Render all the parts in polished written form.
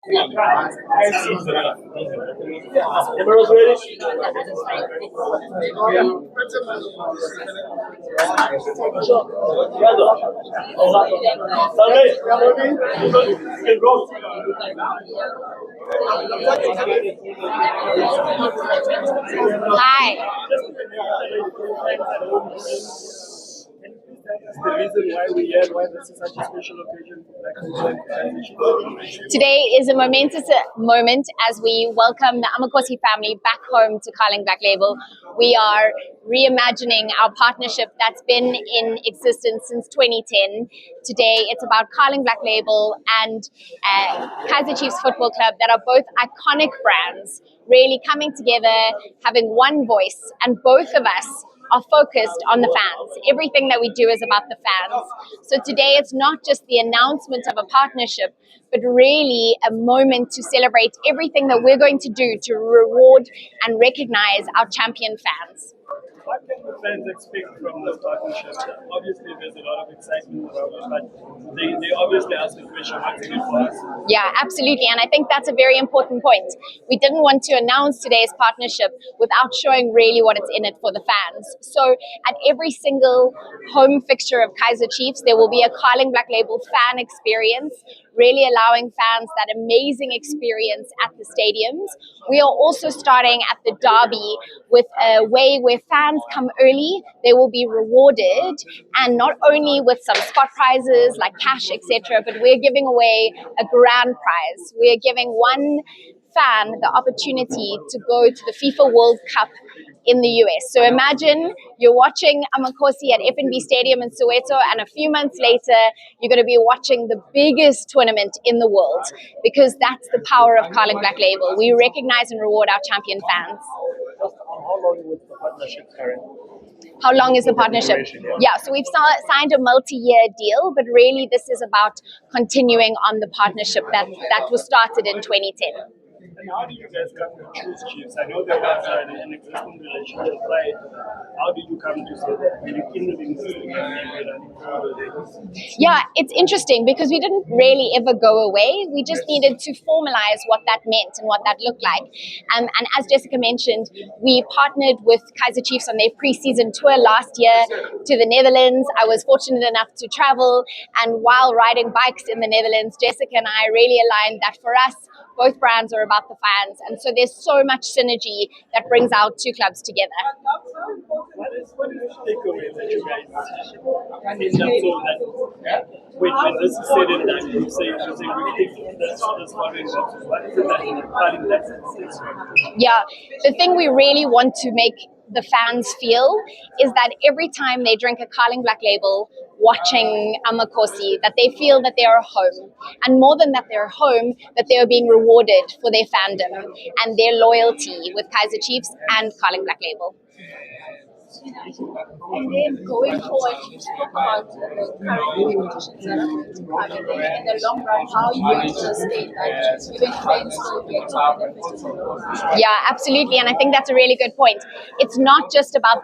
Camera's ready. Hi. The reason why we're here, why this is such a special occasion for Black and Kaizer Chiefs. Today is a momentous moment as we welcome the Amakhosi family back home to Carling Black Label. We are reimagining our partnership that's been in existence since 2010. Today it's about Carling Black Label and Kaizer Chiefs Football Club that are both iconic brands, really coming together, having one voice, and both of us are focused on the fans. Everything that we do is about the fans. So today it's not just the announcement of a partnership, but really a moment to celebrate everything that we're going to do to reward and recognize our champion fans. What can the fans expect from this partnership? Obviously, there's a lot of excitement around it, but they obviously ask the question, what's in it for us? Yeah, absolutely. And I think that's a very important point. We didn't want to announce today's partnership without showing really what it's in it for the fans. So at every single home fixture of Kaizer Chiefs, there will be a Carling Black Label fan experience, really allowing fans that amazing experience at the stadiums. We are also starting at the derby with a way where fans come early, they will be rewarded, and not only with some spot prizes like cash, etc., but we're giving away a grand prize. We're giving one fan the opportunity to go to the FIFA World Cup in the US. So imagine you're watching Amakhosi at FNB Stadium in Soweto, and a few months later, you're going to be watching the biggest tournament in the world, because that's the power of Carling Black Label. We recognize and reward our champion fans. How long was the partnership, Kerryn? How long is the partnership? Yeah, so we've signed a multi-year deal, but really this is about continuing on the partnership that was started in 2010. And how do you guys come to choose Chiefs? I know there was an existing relationship, right? How did you come to say that? Yeah, it's interesting because we didn't really ever go away. We just needed to formalize what that meant and what that looked like. And as Jessica mentioned, we partnered with Kaizer Chiefs on their pre-season tour last year to the Netherlands. I was fortunate enough to travel, and while riding bikes in the Netherlands, Jessica and I really aligned that for us, both brands are about the fans, and so there's so much synergy that brings our two clubs together. What is the takeaway that you guys end up so that when this is said and done, you say we think this following boxes? What is it that Yeah, the thing we really want to make the fans feel is that every time they drink a Carling Black Label watching Amakhosi, that they feel that they are home, and more than that they're home, that they are being rewarded for their fandom and their loyalty with Kaizer Chiefs and Carling Black Label. And then going forward, you spoke about the current competitions that are going to come, and then in the long run, how are you going to sustain that, even playing still get to benefit in the long run? Yeah, absolutely, and I think that's a really good point. It's not just about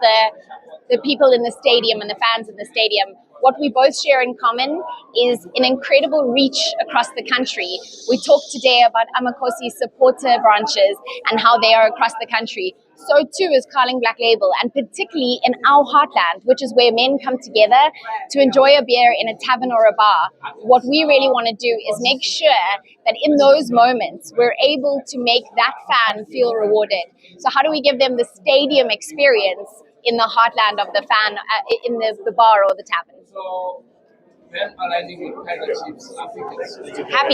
the people in the stadium and the fans in the stadium. What we both share in common is an incredible reach across the country. We talked today about Amakhosi's supporter branches and how they are across the country. So too is Carling Black Label, and particularly in our heartland, which is where men come together to enjoy a beer in a tavern or a bar. What we really want to do is make sure that in those moments, we're able to make that fan feel rewarded. So how do we give them the stadium experience in the heartland of the fan, in the bar or the tavern? So, when aligning with Kaizer Chiefs, I think it's Happy